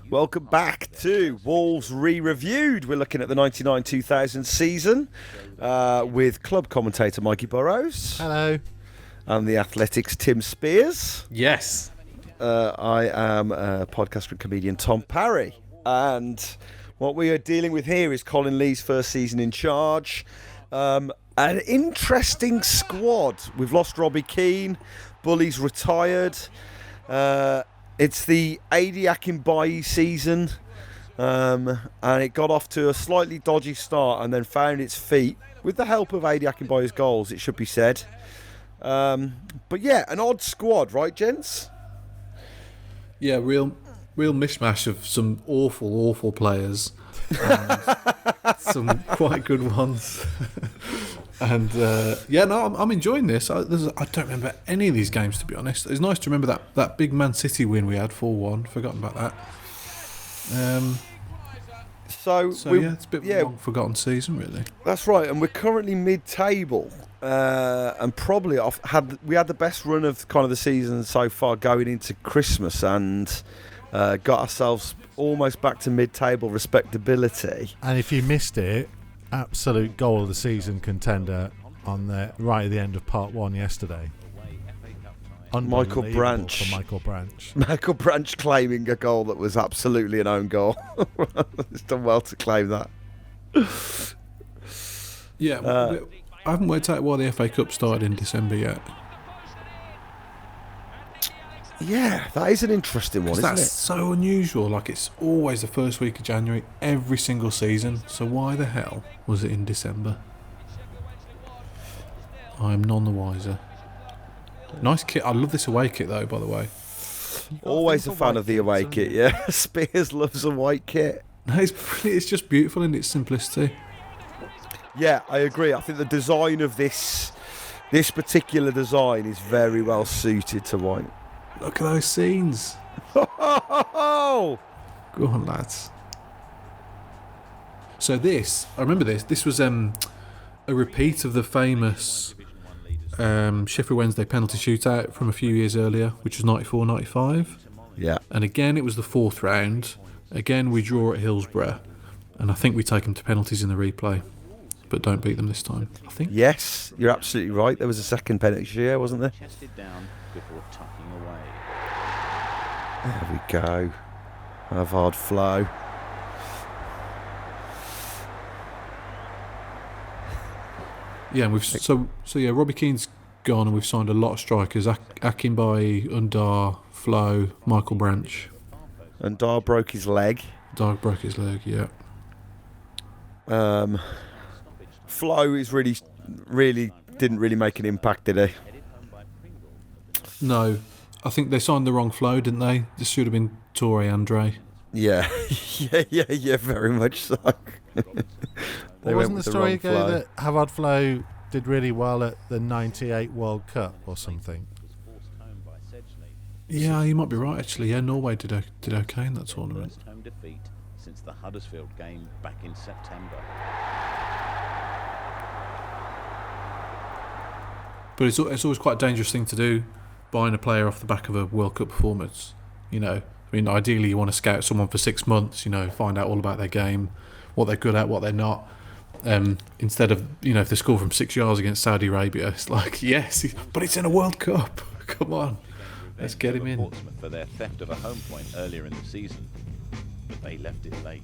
Welcome back to Wolves ReReviewed. We're looking at the 99-2000 season with club commentator Mikey Burrows. Hello. And the Athletics' Tim Spiers. Yes. I am podcaster and comedian Tom Parry. And what we are dealing with here is Colin Lee's first season in charge. An interesting squad. We've lost Robbie Keane. Bully's retired. It's the Adi Akinbaye season, and it got off to a slightly dodgy start and then found its feet with the help of Adi Akinbaye's goals, it should be said. But yeah, an odd squad, right, gents? Yeah, real mishmash of some awful players and some quite good ones. And I'm enjoying this. I don't remember any of these games, to be honest. It's nice to remember that big Man City win we had 4-1. Forgotten about that. So it's a bit of a long forgotten season, really. That's right, and we're currently mid-table, and probably we had the best run of kind of the season so far going into Christmas, and got ourselves almost back to mid-table respectability. And if you missed it, absolute goal of the season contender on the right at the end of part one yesterday. Michael Branch. For Michael Branch. Michael Branch claiming a goal that was absolutely an own goal. It's done well to claim that. Yeah, I haven't worked out why the FA Cup started in December yet. Yeah, that is an interesting one, isn't that's it? So unusual. Like, it's always the first week of January every single season. So why the hell was it in December? I am none the wiser. Nice kit. I love this away kit, though, by the way. Always a fan of the away kit, yeah. Spiers loves a white kit. No, it's just beautiful in its simplicity. Yeah, I agree. I think the design of this particular design is very well suited to white. Look at those scenes. Oh! Go on, lads. So I remember this was a repeat of the famous Sheffield Wednesday penalty shootout from a few years earlier, which was 94-95. Yeah. And again, it was the fourth round. Again, we draw at Hillsborough. And I think we take them to penalties in the replay. But don't beat them this time, I think. Yes, you're absolutely right. There was a second penalty share, wasn't there? Chested down before tucking away. There we go. Have hard flow. Yeah, and Robbie Keane's gone, and we've signed a lot of strikers: Akinbaye, Undar, Flo, Michael Branch. And Dar broke his leg. Yeah. Flo is really didn't really make an impact, did he? No, I think they signed the wrong Flo, didn't they? This should have been Torre Andre. Yeah, yeah, very much so. Wasn't the story ago that Havard Flo did really well at the 98 World Cup or something? Yeah, you might be right, actually. Yeah, Norway did okay in that tournament. First home defeat since the Huddersfield game back in September. But it's always quite a dangerous thing to do, buying a player off the back of a World Cup performance. You know, I mean, ideally you want to scout someone for 6 months, find out all about their game, what they're good at, what they're not. Instead of, if they score from 6 yards against Saudi Arabia, it's like, yes, but it's in a World Cup. Come on, let's get him in. Portsmouth for their theft of a home point earlier in the season, but they left it late.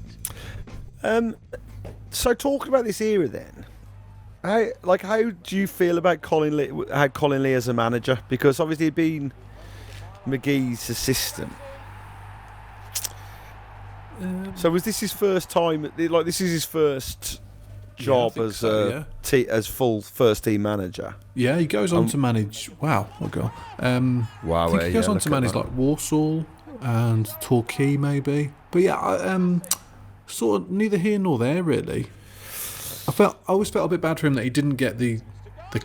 So talking about this era then, how do you feel about Colin Lee as a manager? Because obviously he'd been McGee's assistant. So was this his first time? This is his first job as as full first team manager. Yeah, he goes on to manage. Wow, what goal? Wow, I think he goes on to manage like Warsaw and Torquay maybe. But yeah, sort of neither here nor there really. I always felt a bit bad for him that he didn't get the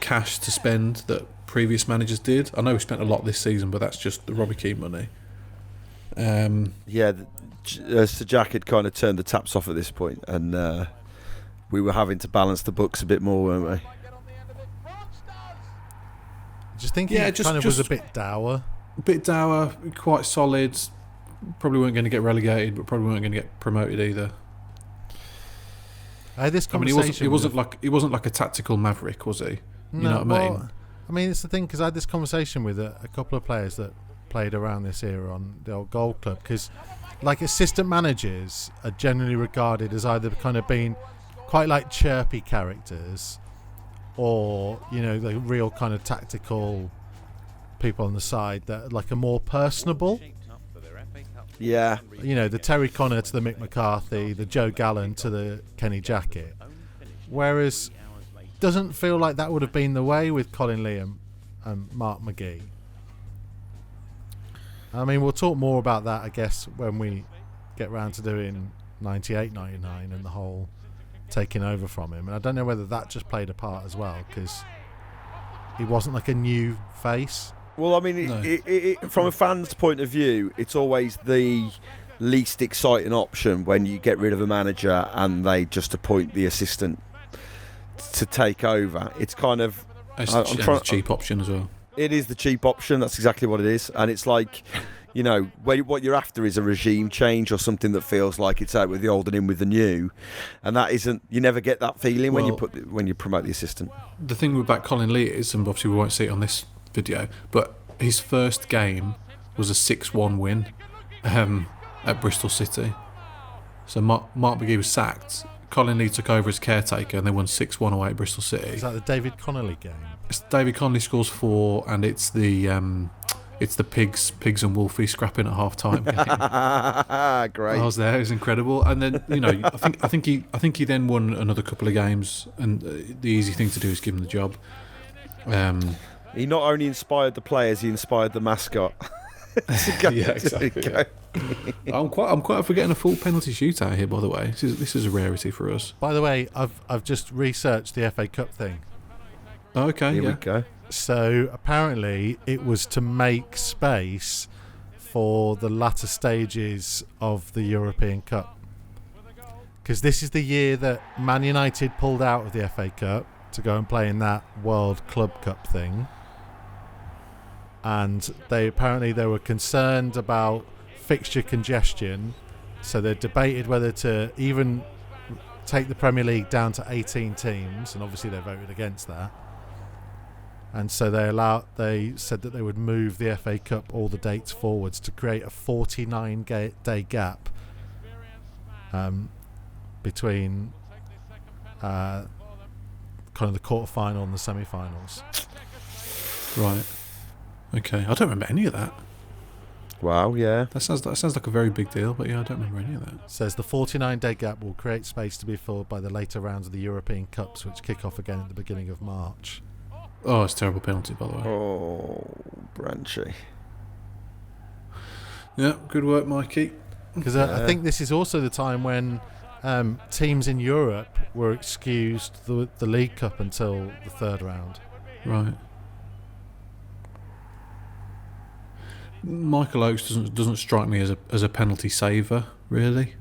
cash to spend that previous managers did. I know we spent a lot this season, but that's just the Robbie Keane money. Sir Jack had kind of turned the taps off at this point, and we were having to balance the books a bit more, weren't we? Just think he was a bit dour. A bit dour, quite solid, Probably weren't going to get relegated, but probably weren't going to get promoted either. This I mean, conversation he wasn't like a tactical maverick, was he? You know what I mean? I mean, it's the thing, because I had this conversation with a couple of players that played around this era on the old Gold Club, because like assistant managers are generally regarded as either kind of being quite like chirpy characters, or the real kind of tactical people on the side that like are more personable. Yeah. The Terry Connor to the Mick McCarthy, the Joe Gallen to the Kenny Jackett. Whereas doesn't feel like that would have been the way with Colin Lee and Mark McGee. I mean, we'll talk more about that, I guess, when we get round to doing 98, 99 and the whole taking over from him. And I don't know whether that just played a part as well, because he wasn't like a new face. Well, I mean, No. From a fan's point of view, it's always the least exciting option when you get rid of a manager and they just appoint the assistant to take over. It's kind of... It's the cheap option as well. It is the cheap option. That's exactly what it is. And it's like, what you're after is a regime change or something that feels like it's out with the old and in with the new. And that isn't... You never get that feeling when you promote the assistant. The thing about Colin Lee is, and obviously we won't see it on this video, but his first game was a 6-1 win at Bristol City. So Mark McGee was sacked. Colin Lee took over as caretaker, and they won 6-1 away at Bristol City. Is that the David Connolly game? It's David Connolly scores 4, and it's the pigs and Wolfie scrapping at half time. Great. I was there. It was incredible. And then I think he then won another couple of games, and the easy thing to do is give him the job. He not only inspired the players, he inspired the mascot. Yeah, exactly. I'm quite forgetting a full penalty shootout here, by the way. This is a rarity for us. By the way, I've just researched the FA Cup thing. Oh, okay, Here we go. So apparently it was to make space for the latter stages of the European Cup, because this is the year that Man United pulled out of the FA Cup to go and play in that World Club Cup thing. And they were concerned about fixture congestion, so they debated whether to even take the Premier League down to 18 teams, and obviously they voted against that. And so they said that they would move the FA Cup all the dates forwards to create a 49-day gap between kind of the quarter-final and the semi-finals. Right. Okay, I don't remember any of that. Wow, yeah. That sounds like a very big deal, but yeah, I don't remember any of that. It says the 49-day gap will create space to be filled by the later rounds of the European Cups, which kick off again at the beginning of March. Oh, it's a terrible penalty, by the way. Oh, Branchy. Yeah, good work, Mikey. Because I think this is also the time when teams in Europe were excused the League Cup until the third round. Right. Michael Oakes doesn't strike me as a penalty saver, really.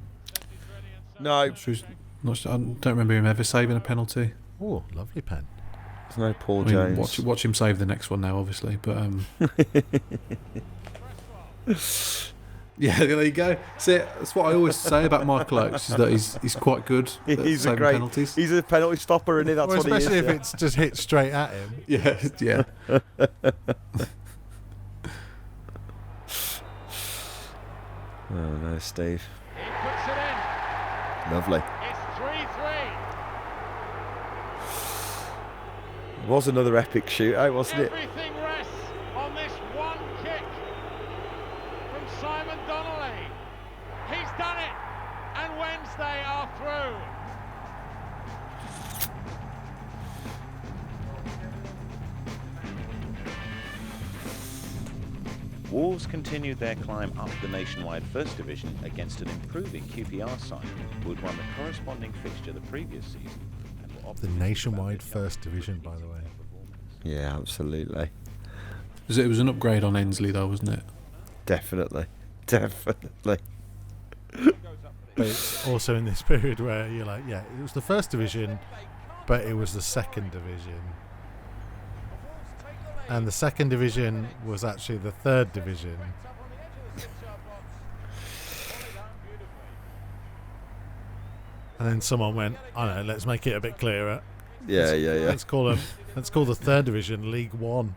No. I don't remember him ever saving a penalty. Oh, lovely pen. There's no Paul I mean, Jones. watch him save the next one now, obviously. But yeah, there you go. See, that's what I always say about Michael Oakes, is that he's quite good at saving penalties. He's a penalty stopper, isn't he? That's what he is. Especially if it's just hit straight at him. Yeah. Oh no, Steve. He puts it in. Lovely. It's 3-3. It was another epic shootout, wasn't it? Everything rests on this one kick from Simon Donnelly. He's done it, and Wednesday are through. Wolves continued their climb up the nationwide First Division against an improving QPR side who had won the corresponding fixture the previous season. And were The optimistic nationwide about their First Division, by the way. Yeah, absolutely. It was an upgrade on Ensley, though, wasn't it? Definitely. But it's also in this period where you're like, yeah, it was the First Division, but it was the Second Division. And the Second Division was actually the Third Division. And then someone went, I know, let's make it a bit clearer. Yeah. Let's call the third division League One.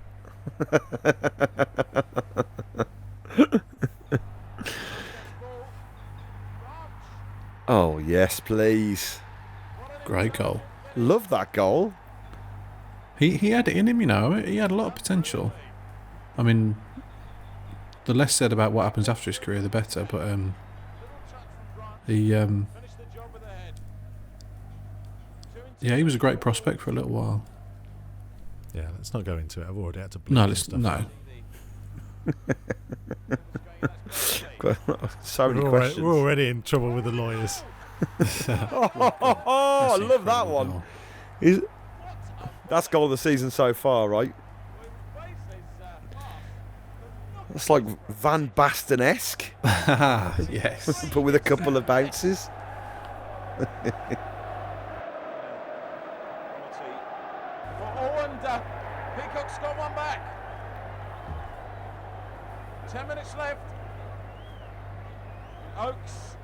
Oh yes, please. Great goal. Love that goal. He had it in him, you know. He had a lot of potential. I mean, the less said about what happens after his career, the better. But he was a great prospect for a little while. Yeah, let's not go into it. I've already had to. No, no. So many We're questions. already in trouble with the lawyers. I love that one. That's goal of the season so far, right? That's like Van Basten-esque, Yes. but with a couple of bounces. For Owen, Peacock's got one back. 10 minutes left. Oaks,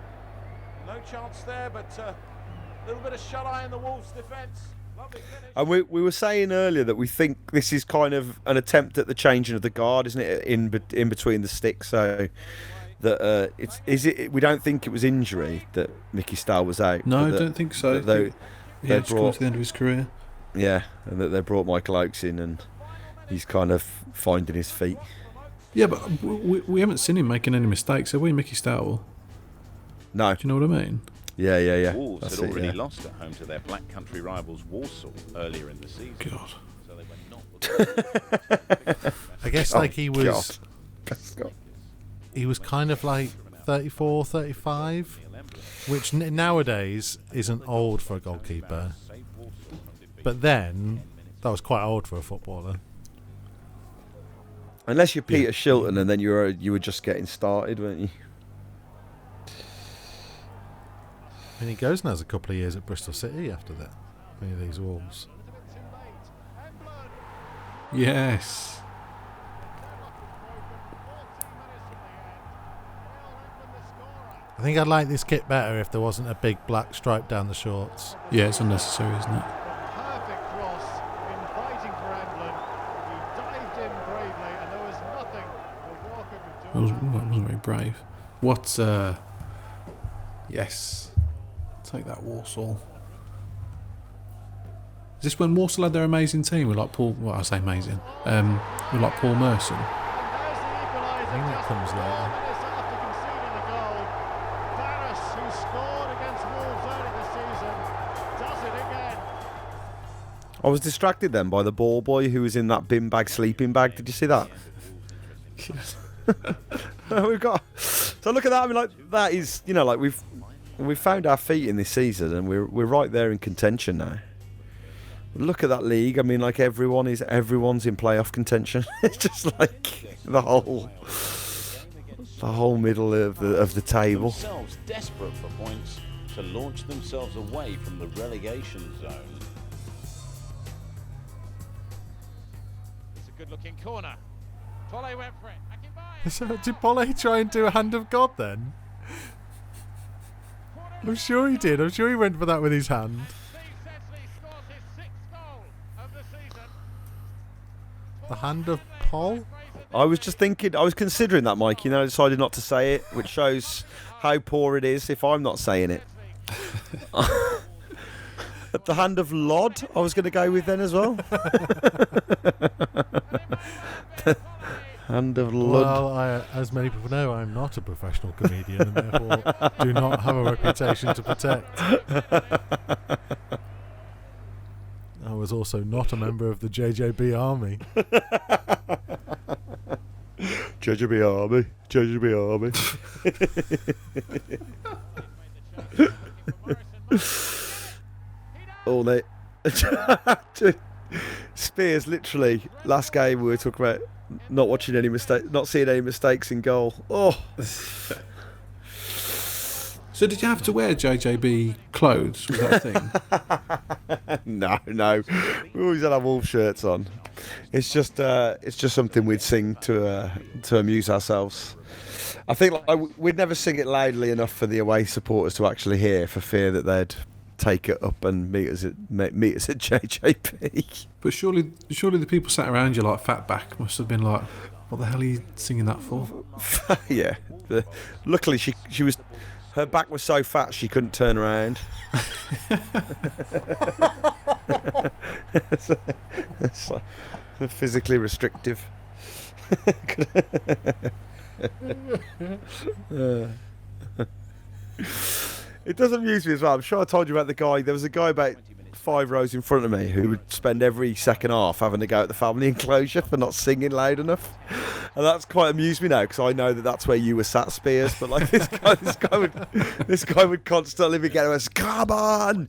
no chance there, but a little bit of shut-eye in the Wolves' defence. Lovely finish. And we were saying earlier that we think this is kind of an attempt at the changing of the guard, isn't it? In between the sticks, so that we don't think it was injury that Mickey Stahl was out. No, I don't think so. They Just come brought to the end of his career. and that they brought Michael Oakes in, and he's kind of finding his feet. Yeah, but we haven't seen him making any mistakes, have we, Mickey Stowell? No. Do you know what I mean? Yeah. Wolves That's had it, already yeah. lost at home to their Black Country rivals Walsall earlier in the season. God. So they were not I guess like he was God. he was kind of like 34, 35, which nowadays isn't old for a goalkeeper. But then that was quite old for a footballer. Unless you're Peter Shilton, and then you were just getting started, weren't you? And he goes and has a couple of years at Bristol City after that. Any of these Wolves. Yes. I think I'd like this kit better if there wasn't a big black stripe down the shorts. Yeah, it's unnecessary, isn't it? Perfect cross, inviting for Emblem. He dived in bravely, and there was nothing that Walker could do. That wasn't very brave. What? Yes. Take that, Walsall. Is this when Walsall had their amazing team with like Paul? Well, I say amazing. With like Paul Merson. And there's the equaliser. I think that just comes 4 later. minutes after conceding a goal. Barras, who scored against Wolves early this season, does it again. I was distracted then by the ball boy who was in that bin bag sleeping bag. Did you see that? We've got. So look at that. I mean, like that is, you know, like we've found our feet in this season, and we're right there in contention now. Look at that league. I mean, like everyone's in playoff contention. It's just like the whole middle of the table. Themselves desperate for points to launch themselves away from the relegation zone. It's a good-looking corner. Tolle went for it. So did Pole try and do a hand of God then? I'm sure he did. I'm sure he went for that with his hand. The hand of Paul? I was just thinking. I was considering that, Mike. You know, I decided not to say it, which shows how poor it is if I'm not saying it. The hand of Lod, I was going to go with then as well. Hand of Lod. Well, as many people know, I'm not a professional comedian and therefore do not have a reputation to protect. I was also not a member of the JJB Army. JJB Army. JJB Army. All night. Spiers, literally, last game we were talking about not watching any mistakes, not seeing any mistakes in goal. Oh. So did you have to wear JJB clothes? Was that a thing? No. We always had our Wolves shirts on. It's just something we'd sing to amuse ourselves. I think we'd never sing it loudly enough for the away supporters to actually hear, for fear that take it up and meet us at JJB. But surely the people sat around you like Fatback must have been like, what the hell are you singing that for? Yeah. Luckily, she was. Her back was so fat she couldn't turn around. It's like physically restrictive. It does amuse me as well. I'm sure I told you about the guy. There was a guy about 5 rows in front of me who would spend every second half having to go at the family enclosure for not singing loud enough, and that's quite amused me now because I know that's where you were sat, Spiers. But like this guy would constantly be getting us, come on,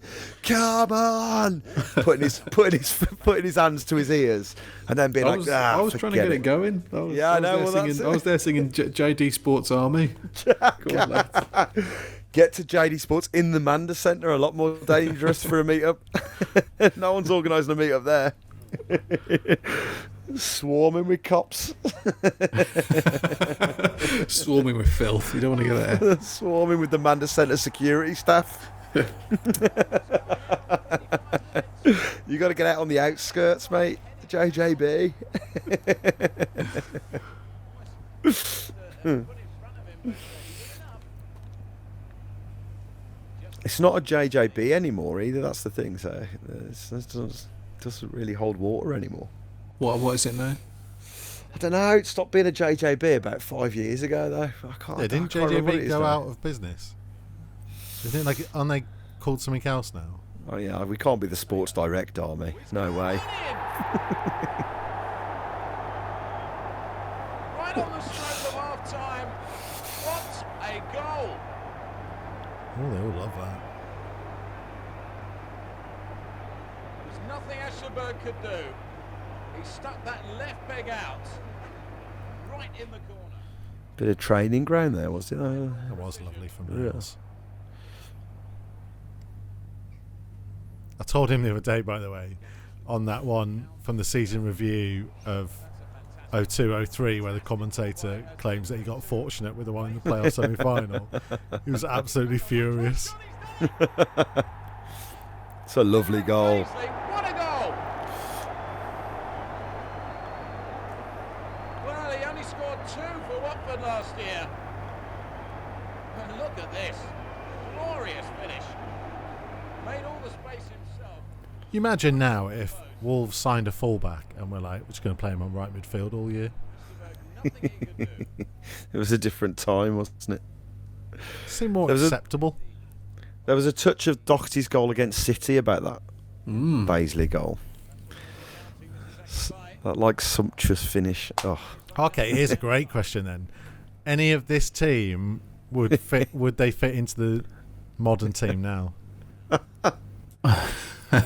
putting his hands to his ears, and then being I was trying to get it going. I was there singing JD Sports Army. Go on, lads. Get to JD Sports in the Manda Centre, a lot more dangerous for a meet-up. No one's organising a meet-up there. Swarming with cops. Swarming with filth. You don't want to go there. Swarming with the Manda Centre security staff. You got to get out on the outskirts, mate. JJB. It's not a JJB anymore either. That's the thing. So it doesn't really hold water anymore. What is it now? I don't know. It stopped being a JJB about 5 years ago, though. I can't. Yeah, didn't I can't remember what it JJB is go now. out of business? I think aren't they called something else now? Oh yeah, we can't be the Sports Direct Army. No way. Right on the stroke of half time. What a goal! Oh, they all love that. There's nothing Ascherberg could do. He stuck that left leg out. Right in the corner. Bit of training ground there, was it? It was lovely from Burrows. I told him the other day, by the way, on that one from the season review of 02-03, where the commentator claims that he got fortunate with the one in the playoff semi-final. He was absolutely furious. It's a lovely goal. What a goal! Well, he only scored 2 for Watford last year. And look at this. Glorious finish. Made all the space himself. You imagine now if Wolves signed a fullback and we're like, we're just going to play him on right midfield all year. It was a different time, wasn't it? Seemed more acceptable. There was a touch of Doherty's goal against City about that. Baisley goal. That like sumptuous finish. Oh. Okay, here's a great question then. Any of this team would they fit into the modern team now? I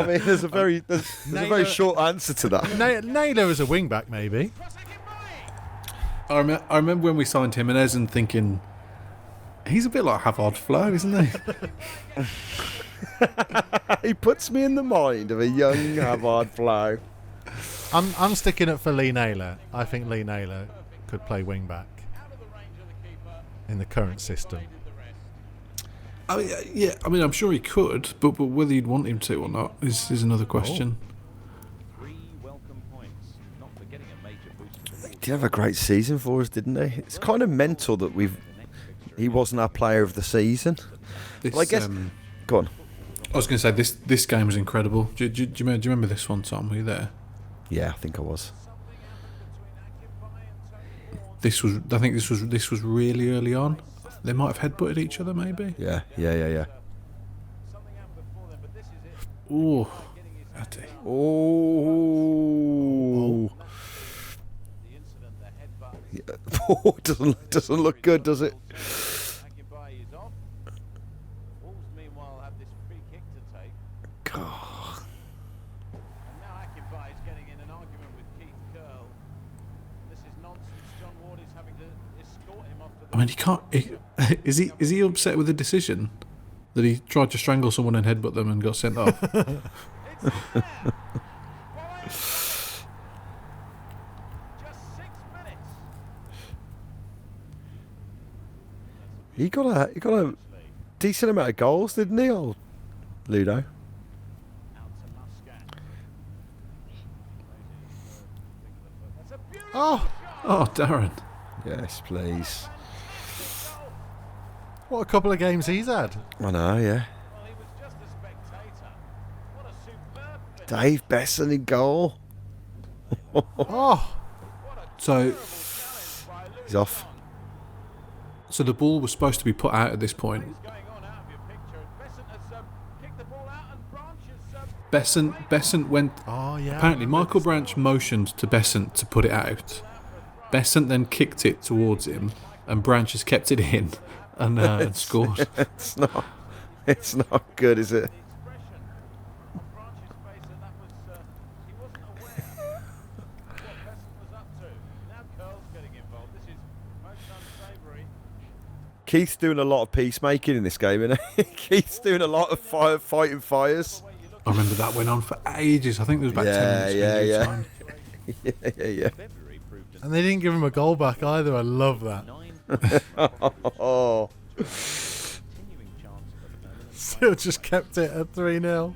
mean, there's a very short answer to that. Naylor as a wing back, maybe. I remember when we signed Jimenez and thinking, he's a bit like Havard Flo, isn't he? He puts me in the mind of a young Havard Flo. I'm sticking up for Lee Naylor. I think Lee Naylor could play wing back in the current system. I'm sure he could, but whether you'd want him to or not is another question. He did have a great season for us, didn't he? It's kind of mental that he wasn't our player of the season. Well, I guess. Go on. I was going to say this game was incredible. Do you remember this one, Tom? Were you there? Yeah, I think I was. I think this was really early on. They might have headbutted each other, maybe. Yeah. Ooh, Oh. Yeah. Oh, doesn't look good, does it? God. I mean, he can't. Is he upset with the decision that he tried to strangle someone and headbutt them and got sent off? He got a decent amount of goals, didn't he, old Ludo? Oh, Darren. Yes, please. what a couple of games he's had. I know, yeah. Dave Besson in goal. Oh, So He's off. the ball was supposed to be put out at this point. Besant went. oh yeah. Apparently, Michael Branch motioned to Besant to put it out. Besant then kicked it towards him, and Branch has kept it in and scored. It's not good, is it? Keith's doing a lot of peacemaking in this game, isn't he? Keith's doing a lot of fighting fires. I remember that went on for ages. I think there was about 10 minutes. Time. Yeah. And they didn't give him a goal back either. I love that. Oh. Still just kept it at 3-0.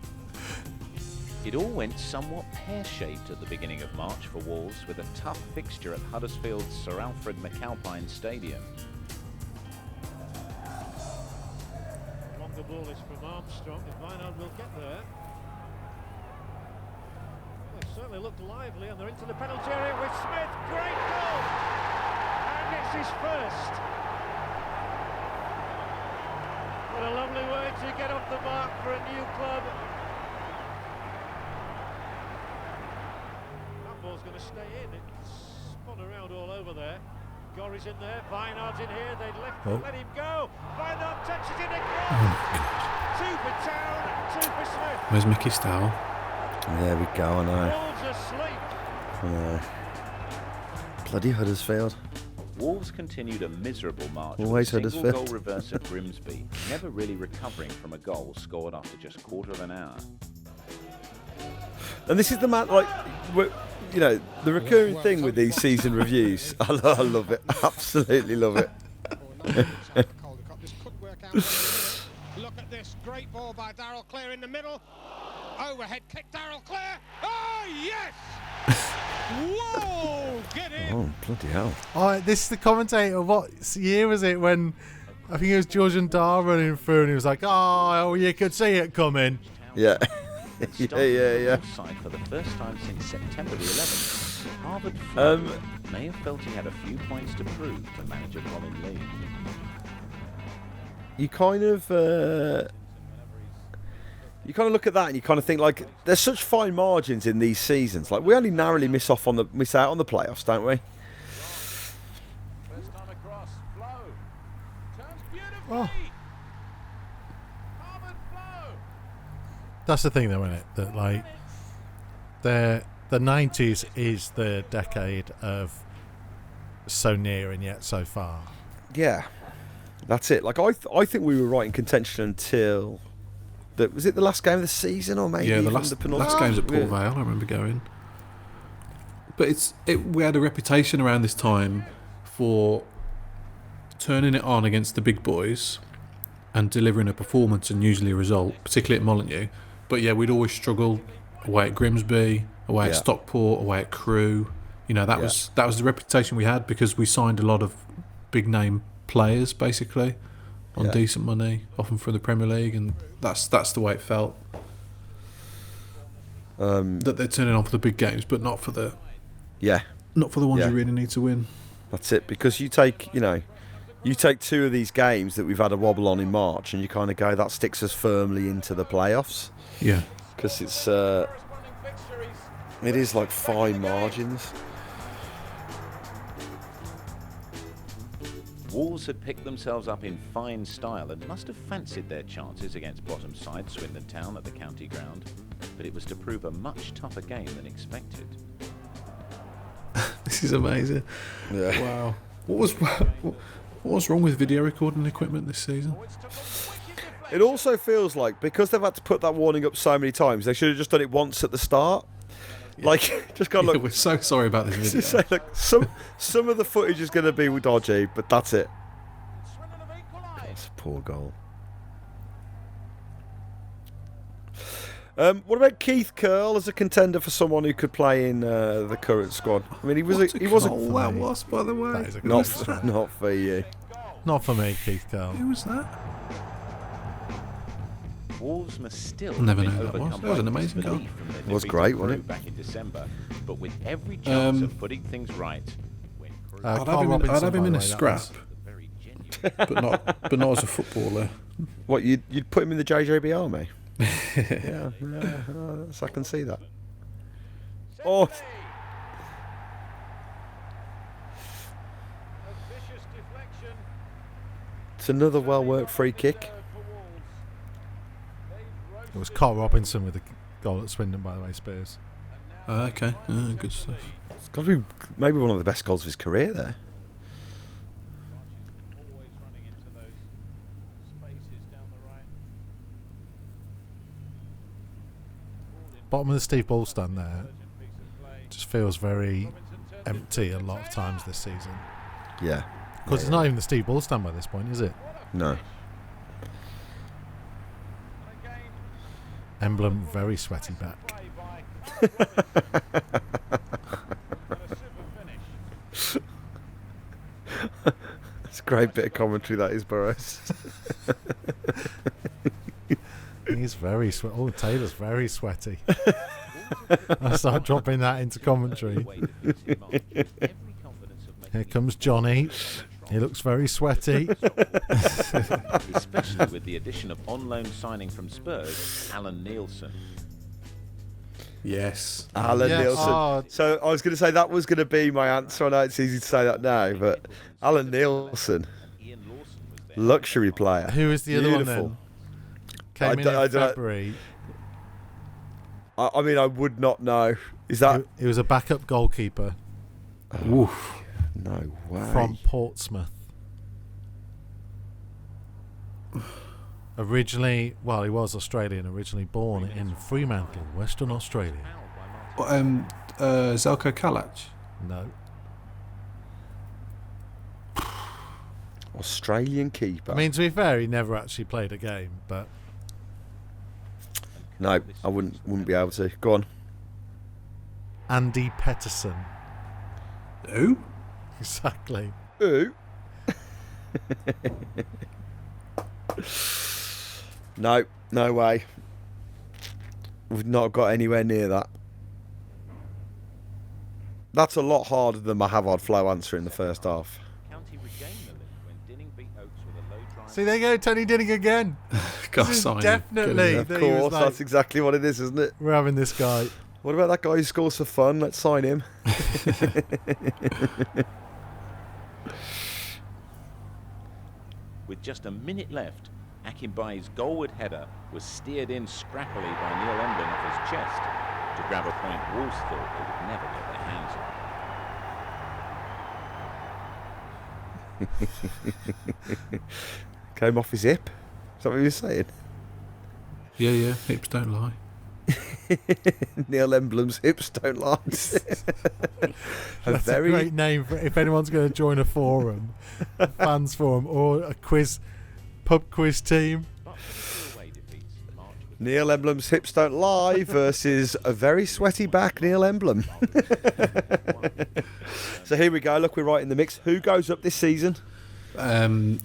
It all went somewhat pear-shaped at the beginning of March for Wolves, with a tough fixture at Huddersfield's Sir Alfred McAlpine Stadium. The ball is from Armstrong, and Weinhold will get there. They certainly looked lively, and they're into the penalty area with Smith. Great goal! And it's his first. What a lovely way to get off the mark for a new club. That ball's going to stay in. It spun around all over there. Gorry's in there, Weinhardt's in here, they'd let him go. Weinhardt touches it again. Two for Town, two for Smith. Where's Mickey Stow? There we go, I know. Wolves asleep. Bloody Huddersfield. Wolves continued a miserable march Always with a single Huddersfield. goal reverse at Grimsby, never really recovering from a goal scored after just quarter of an hour. And this is the man, like, you know, the recurring thing with these season reviews. I love it. Absolutely love it. Look at this great ball by Darrell Clear in the middle. Overhead kick, Darrell Clear. Oh, yes! Whoa! Get in! Oh, bloody hell. Oh, this is the commentator. What year was it when I think it was George and Dar running through and he was like, oh, you could see it coming. Yeah. Yeah. Side for the first time since September the 11th. Harvard may have felt he had a few points to prove to manager Colin Lee. You kind of look at that and you kind of think, like, there's such fine margins in these seasons. Like, we only narrowly miss out on the playoffs, don't we? First time across, Flow. Turns beautifully. Oh. Harvard Flow. That's the thing, though, isn't it? That like the 90s is the decade of so near and yet so far. Yeah, that's it. Like, I think we were right in contention until was it the last game of the season, or maybe The even last the penultimate? game's at Port Vale. I remember going. But we had a reputation around this time for turning it on against the big boys and delivering a performance and usually a result, particularly at Molineux. But yeah, we'd always struggle away at Grimsby, away at Stockport, away at Crewe. You know, that was the reputation we had because we signed a lot of big name players basically on decent money, often from the Premier League, and that's the way it felt. That they're turning on for the big games, but not for the ones you really need to win. That's it, because you take two of these games that we've had a wobble on in March, and you kind of go, that sticks us firmly into the playoffs. Yeah, because it is like fine margins. Wolves had picked themselves up in fine style and must have fancied their chances against bottom side Swindon Town at the county ground, but it was to prove a much tougher game than expected. This is amazing. Yeah. Wow. What was wrong with video recording equipment this season? It also feels like, because they've had to put that warning up so many times, they should have just done it once at the start. Yeah. Like, just gone, look. We're so sorry about this video. Say, look, some of the footage is going to be dodgy, but that's it. That's a poor goal. What about Keith Curl as a contender for someone who could play in the current squad? I mean, he was What he was goal that was, by the way. That is a not good strike. not for you. Not for me, Keith Curl. Who was that? Wolves must still I'll never be know who that was. overcome That was an by amazing goal. disbelief from their It was defeat great, to wasn't Crewe it? back in December, but with every chance of putting things right, when Crewe I'd Carl have him, Robinson, I'd have him by in the a way, that scrap, was- very genuine. but not as a footballer. What you'd put him in the JJB army? yeah, so I can see that. Oh, A vicious deflection. it's another well-worked free kick. It was Carl Robinson with the goal at Swindon, by the way, Spiers. Okay, good stuff. It's got to be maybe one of the best goals of his career there. Always running into those spaces down the right. Bottom of the Steve Ball stand there Urgent piece of play. just feels very Robinson turns empty a lot of times this season. Yeah. Because it's not even the Steve Ball stand by this point, is it? No. Emblem very sweaty back. play by Robinson. And a super finish. It's a great bit of commentary, that is, Burrows. He's very sweaty. Oh, Taylor's very sweaty. I start dropping that into commentary. Here comes Johnny. He looks very sweaty. Especially with the addition of on-loan signing from Spurs, Alan Nielsen. Yes. Alan Yes. Nielsen. Oh. So I was going to say that was going to be my answer. I know it's easy to say that now, but Alan Nielsen, Ian Lawson was there. luxury player. Who is the other one Beautiful. then? Came in I don't know. February. I mean, I would not know. Is that He was a backup goalkeeper Woof. no way? from Portsmouth. Originally, well, he was Australian, originally born in Fremantle, Western Australia. Zelko Kalac. No. Australian keeper. I mean, to be fair, he never actually played a game, but no, I wouldn't be able to. Go on. Andy Petterson. Who? Exactly. Ooh. No way. We've not got anywhere near that. That's a lot harder than my Havard Flow answer in the first half. County regained the lead when Dinning beat Oaks with a low drive. See, there you go, Tony Dinning again. Got This is sign him. definitely- Good Of He was course, like- that's exactly what it is, isn't it? We're having this guy. What about that guy who scores for fun? Let's sign him. With just a minute left, Akinbaye's goalward header was steered in scrappily by Neil Emblem off his chest to grab a point Wolves thought they would never get their hands on. Came off his hip. Is that what you were saying? Yeah, hips don't lie. Neil Emblem's hips don't lie. That's a great name for if anyone's going to join a forum, a fans forum, or a pub quiz team. But with 2 away defeats, March was Neil Emblem's hips don't lie versus a very sweaty back Neil Emblem. So here we go. Look, we're right in the mix. Who goes up this season?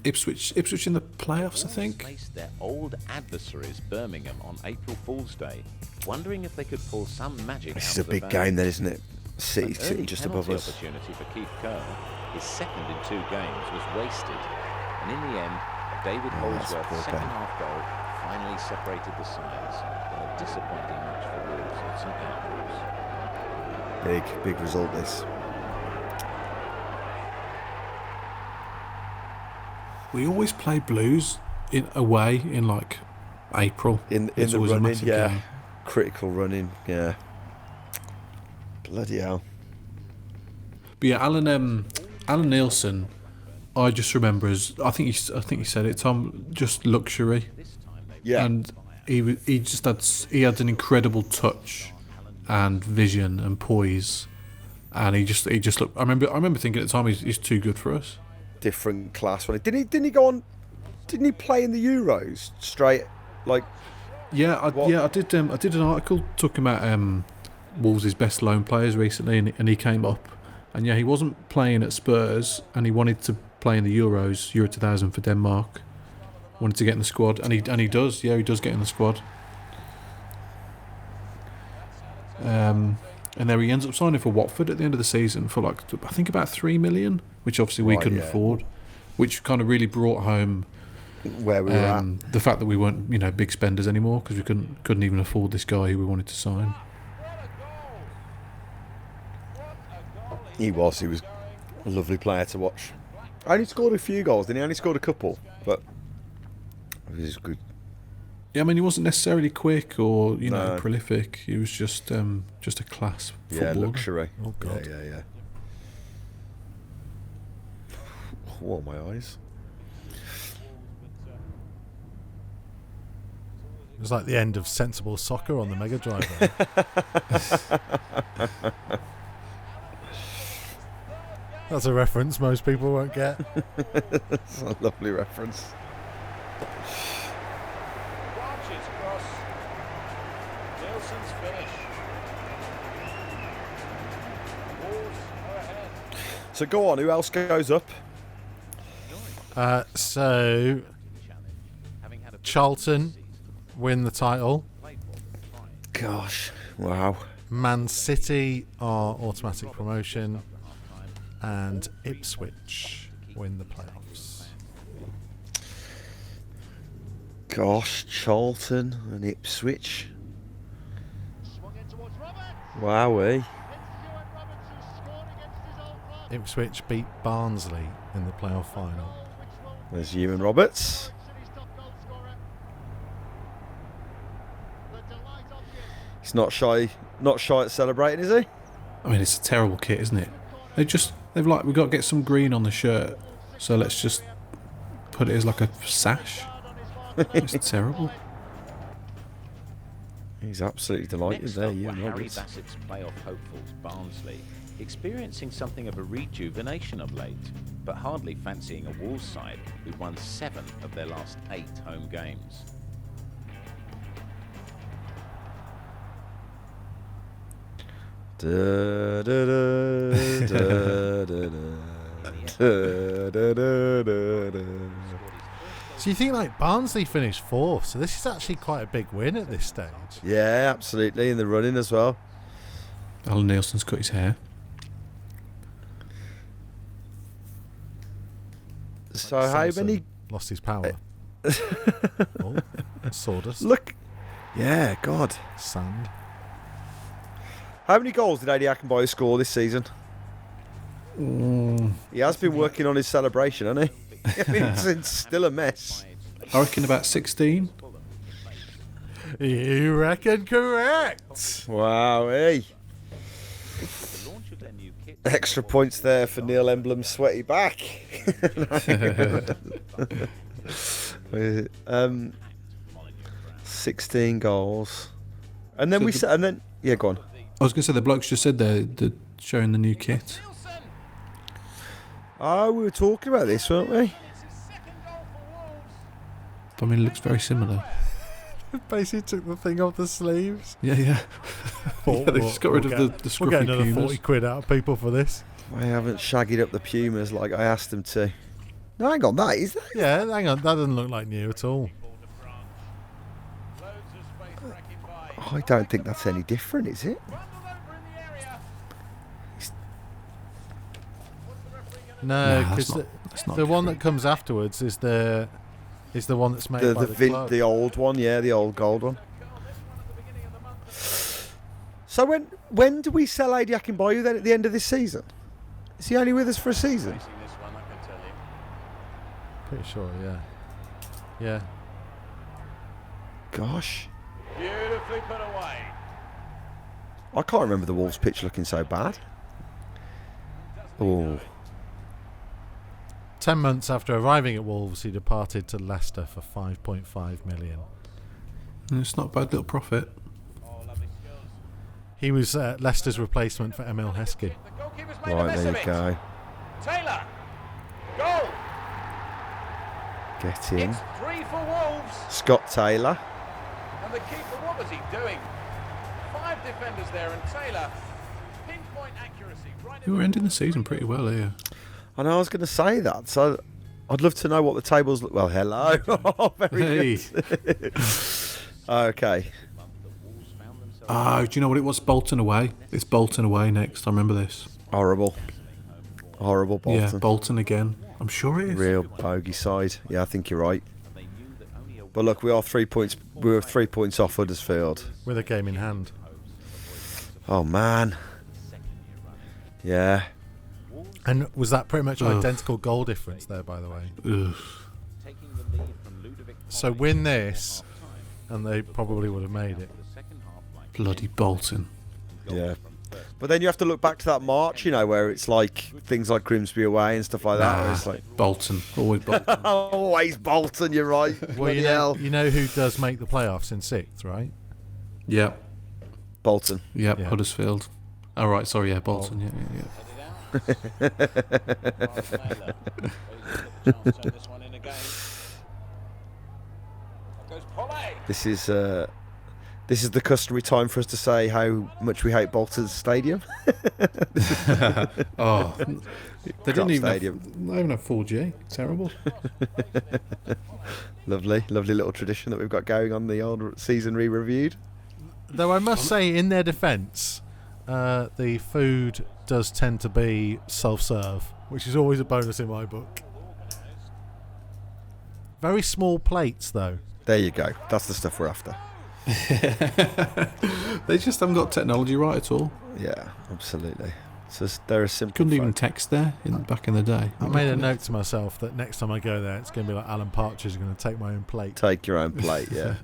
Ipswich in the playoffs, I think. faced their old adversaries Birmingham on April Fool's Day, wondering if they could pull some magic This out is a of the big bag. game, then, isn't it? City An sitting early just penalty above us. opportunity for Keith Curl, his second in 2 games, was wasted, and in the end, David Oh, that's Holdsworth's poor second Ben. half goal finally separated the sides in a disappointing match for Wolves at St Andrews. Big result, this. We always play Blues in away in like April. In It's the always a running, massive yeah. game. Critical running, yeah. Bloody hell. But yeah, Alan Nielsen, I just remember as I think he said it, Tom, just luxury, Yeah. and he had an incredible touch and vision and poise, and he just looked. I remember thinking at the time he's too good for us. Different class. Didn't he go on? Didn't he play in the Euros straight? Like, Yeah, I did. I did an article talking about Wolves' best loan players recently, and he came up, and he wasn't playing at Spurs, and he wanted to play in the Euro 2000 for Denmark. Wanted to get in the squad, and he does. Yeah, he does get in the squad. And there he ends up signing for Watford at the end of the season for I think about 3 million, which obviously we couldn't afford, which kind of really brought home where we were at. The fact that we weren't big spenders anymore because we couldn't even afford this guy who we wanted to sign. He was a lovely player to watch. I only scored a few goals, didn't he? I only scored a couple, but he was good. Yeah, I mean, he wasn't necessarily quick or prolific. He was just a class footballer. Yeah, luxury. Oh God. Yeah. Oh, my eyes. It was like the end of Sensible Soccer on the Mega Drive. That's a reference most people won't get. That's a lovely reference. Launches across. Nielsen's finish. Wolves are ahead. So go on, who else goes up? So Charlton win the title. Gosh, wow. Man City are automatic promotion, and Ipswich win the playoffs. Gosh, Charlton and Ipswich. Wowee. Ipswich beat Barnsley in the playoff final. There's Ewan Roberts. He's not shy at celebrating, is he? I mean, it's a terrible kit, isn't it? They've we've got to get some green on the shirt, so let's just put it as like a sash. It's terrible. He's absolutely delighted Next there, up were Ewan Harry Roberts. Bassett's playoff hopefuls, Barnsley, experiencing something of a rejuvenation of late, but hardly fancying a Wolves side who'd won 7 of their last 8 home games. Da, da, da, da, da, da, da, da, da, da. So you think Barnsley finished 4th, so this is actually quite a big win at this stage. Yeah, absolutely, in the running as well. Alan Nielsen's cut his hair. So Like how Samson many? lost his power? Sawdust. Look, yeah, God. Sand. How many goals did Adi Akinbayo score this season? He has been working on his celebration, hasn't he? I mean, it's still a mess. I reckon about 16. You reckon correct? Wow, hey. The launch of their new kit Extra points there for Neil Emblem's sweaty back. 16 goals. And then go on. I was going to say the blokes just said they're showing the new kit. Oh, we were talking about this, weren't we? I mean, it looks very similar. Basically took the thing off the sleeves. Yeah. Yeah, they just got rid of the scruffy We'll get another Pumas. 40 quid out of people for this. I haven't shaggied up the Pumas like I asked them to. No, hang on, that is that. Yeah, hang on, that doesn't look like new at all. I don't think that's any different, is it? No, Nah, because that's not the one that different. comes afterwards is the one that's made by the club. The old one, yeah, the old gold one. So when do we sell Adi Akinbayo then at the end of this season? Is he only with us for a season? Pretty sure, yeah. Yeah. Gosh, Beautifully put away. I can't remember the Wolves pitch looking so bad. Oh, 10 months after arriving at Wolves, he departed to Leicester for 5.5 million. It's not a bad little profit. He was Leicester's replacement for Emil Heskey. The goalkeeper's made a right, mess there of you it. go. Taylor. Goal. Get in. It's 3 for Wolves. Scott Taylor. And the keeper, what was he doing? 5 defenders there, and Taylor, pinpoint accuracy. Right We were ending the season pretty well here. I know I was going to say that, so I'd love to know what the tables look. Well, hello. Oh, very good. Okay. Oh, do you know what it was? Bolton away. It's Bolton away next. I remember this. Horrible Bolton. Yeah, Bolton again. I'm sure it is. Real bogey side. Yeah, I think you're right. But look, we are 3 points. We were 3 points off Huddersfield. With a game in hand. Oh man. Yeah. And was that pretty much identical goal difference there, by the way? Ugh. So win this, and they probably would have made it. Bloody Bolton. Yeah. But then you have to look back to that March, you know, where it's like things like Grimsby away and stuff like that. Where it's like Bolton. Always Bolton. always Bolton. You're right. Well, Bloody hell. you know who does make the playoffs in 6th, right? Yep. Bolton. Yep. Yeah. Huddersfield. Oh, right. Sorry. Yeah. Bolton. Yeah. This is the customary time for us to say how much we hate Bolton Stadium. Oh, they didn't even Stadium. they don't even have 4G. Terrible. Lovely little tradition that we've got going on the old season re-reviewed. Though I must say, in their defence, the food does tend to be self-serve, which is always a bonus in my book. Very small plates, though. There you go. That's the stuff we're after. They just haven't got technology right at all. Yeah, absolutely. So they're a simple. Couldn't even folk. text there back in the day. I made a note to myself that next time I go there, it's going to be like Alan Partridge going to take my own plate. Take your own plate. Yeah.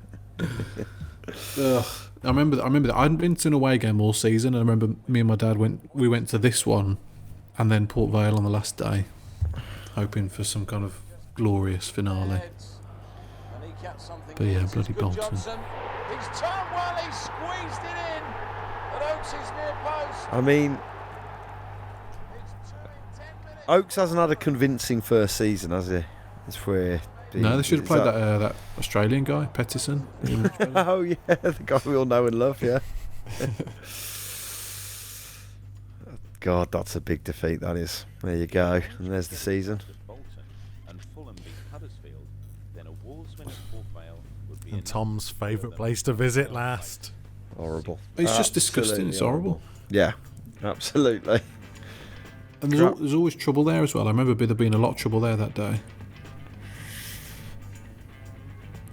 Ugh. I remember that I hadn't been to an away game all season. And I remember me and my dad went to this one, and then Port Vale on the last day, hoping for some kind of glorious finale. But yeah, bloody Bolton. He's turned well, he's squeezed it in at Oaks' near post. I mean, Oaks hasn't had a convincing first season, has he? It's where. No, they should have played that Australian guy, Pettison. Oh yeah, the guy we all know and love. Yeah. God, that's a big defeat. That is. There you go, and there's the season. And Tom's favourite place to visit last. Horrible. It's just disgusting. It's horrible. Yeah, absolutely. And there's always trouble there as well. I remember there being a lot of trouble there that day.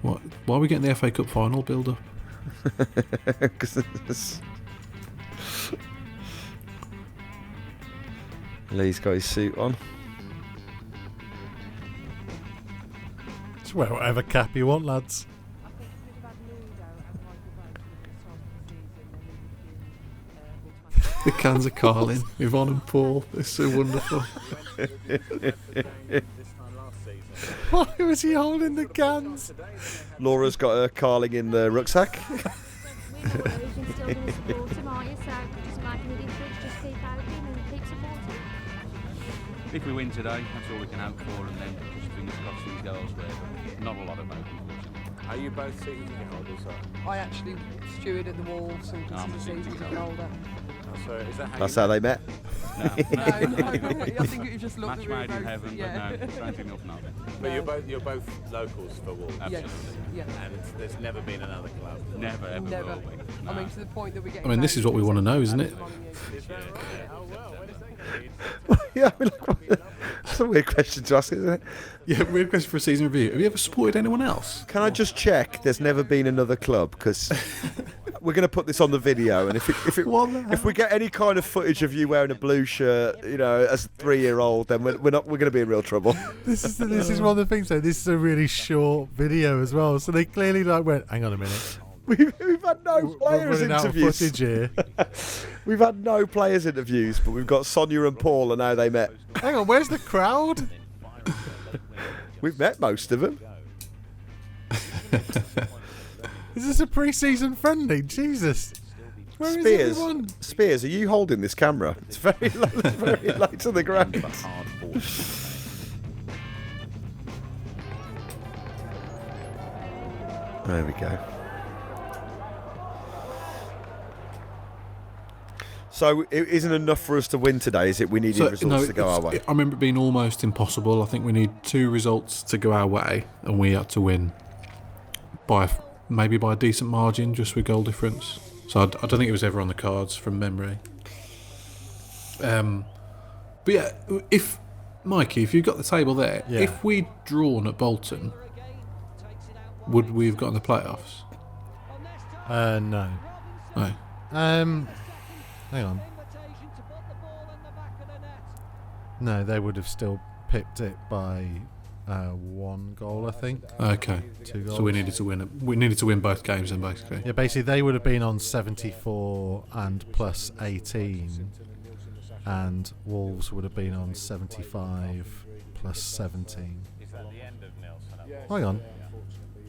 What? Why are we getting the FA Cup final build-up? Lee's got his suit on. Just wear whatever cap you want, lads. The cans of Carlin, Yvonne and Paul. It's so wonderful. Why was he holding the cans? Laura's got her carling in the rucksack. If we win today, that's all we can hope for, and then just fingers crossed things go elsewhere. But not a lot of hope, unfortunately. Are you both season ticket holders? I actually steward at the Wolves and I'm a consider season ticket holder. So is that how That's how they met. No, No, I think it just looked match at we were made in both- heaven, yeah. but no, don't think nothing of it. But you're both locals for Wolves. Yes, Absolutely. yeah. And there's never been another club. Never, ever Never. will be. I No. mean, to the point that we get. I mean, this is what we want to know, isn't it? Yeah, I mean, that's a weird question to ask, isn't it? Yeah, weird question for a season review. Have you ever supported anyone else? Can I just check? There's never been another club, because we're going to put this on the video, and if we get any kind of footage of you wearing a blue shirt, you know, as a 3-year-old, then we're going to be in real trouble. This is one of the things, though. This is a really short video as well. So they clearly went, hang on a minute. We've had no We're players running out of interviews. footage here. We've had no players interviews, but we've got Sonia and Paul, and how they met. Hang on, where's the crowd? We've met most of them. Is this a pre-season friendly? Jesus. Where is everyone? Spiers, are you holding this camera? It's very low to the ground. Hard fought. There we go. So it isn't enough for us to win today, is it? We needed results to go our way. I remember it being almost impossible. I think we need 2 results to go our way, and we had to win maybe by a decent margin, just with goal difference. So I don't think it was ever on the cards from memory. But yeah, Mikey, if you've got the table there, if we'd drawn at Bolton, would we have gotten the playoffs? No. No. Hang on. No, they would have still pipped it by 1 goal, I think. Okay. 2 goals. So we needed to win it. We needed to win both games then, basically. Yeah, basically they would have been on 74 and plus 18, and Wolves would have been on 75 plus 17. Hang on.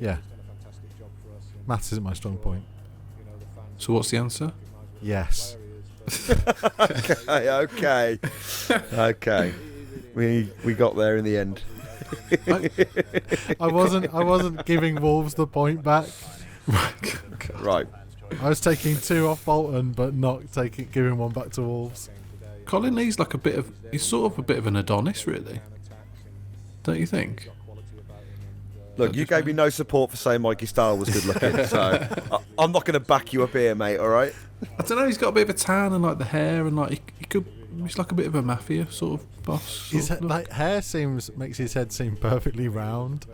Yeah. Maths isn't my strong point. So what's the answer? Yes. Okay. We got there in the end. I wasn't giving Wolves the point back. Right. I was taking 2 off Bolton, but not giving 1 back to Wolves. Colin Lee's he's sort of a bit of an Adonis, really. Don't you think? Look, you gave me no support for saying Mikey Starr was good looking, so I'm not going to back you up here, mate. All right. I don't know. He's got a bit of a tan and like the hair, and like he's like a bit of a mafia sort of boss. His hair makes his head seem perfectly round.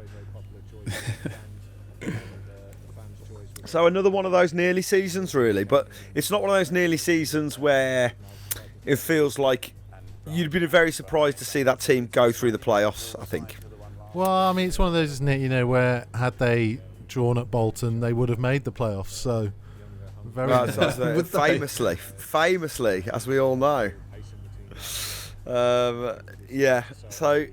So another one of those nearly seasons, really, but it's not one of those nearly seasons where it feels like you'd been very surprised to see that team go through the playoffs, I think. Well, I mean, it's one of those, isn't it? You know, where had they drawn at Bolton, they would have made the playoffs. So, famously, as we all know. Yeah. So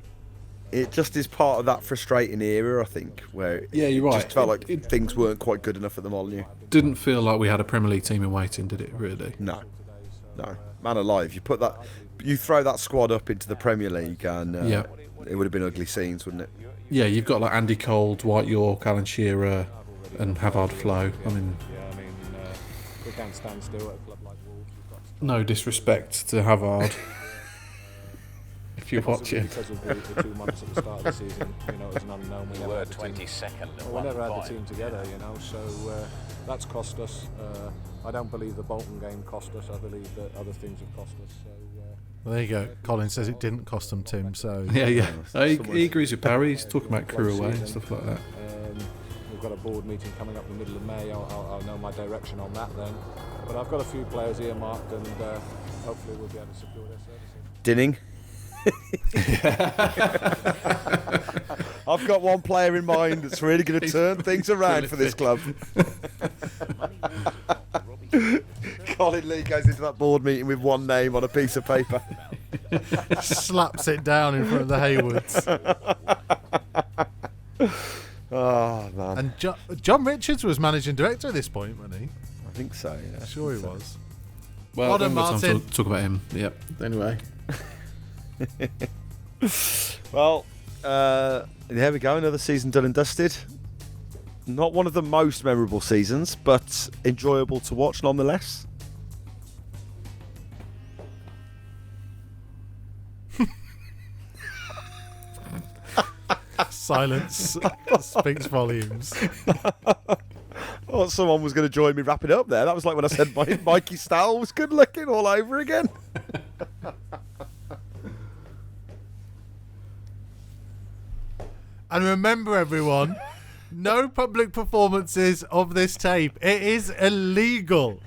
it just is part of that frustrating era, I think, where you're right. Just felt like things weren't quite good enough at the Molineux. Didn't feel like we had a Premier League team in waiting, did it? Really? No. Man alive, you throw that squad up into the Premier League, and it would have been ugly scenes, wouldn't it? Yeah, you've got like Andy Cole, Dwight York, Alan Shearer, and Havard Flo. I mean, we can't stand still at a club like Wolves. No disrespect to Havard. If you're watching. Because of the 2 months at the start of the season, it was an unknown. We were 22nd. We never had the team together, so that's cost us. I don't believe the Bolton game cost us. I believe that other things have cost us. So, well, there you go. Colin says it didn't cost them, Tim. So yeah. He agrees with Parry. He's talking about crew away and stuff like that. We've got a board meeting coming up in the middle of May. I'll know my direction on that then. But I've got a few players earmarked, and hopefully we'll be able to secure their services. Dinning. I've got one player in mind that's really going to turn things around for this club. Colin Lee goes into that board meeting with one name on a piece of paper. Slaps it down in front of the Haywoods. Oh, man. And John Richards was managing director at this point, wasn't he? I think so, yeah. Sure he was. Well, Well done, Martin. Talk about him. Yep. Anyway. Well, there we go. Another season done and dusted. Not one of the most memorable seasons, but enjoyable to watch nonetheless. Silence speaks volumes. I thought someone was going to join me wrapping up there. That was like when I said Mikey Stowell was good looking all over again. And remember, everyone, no public performances of this tape. It is illegal.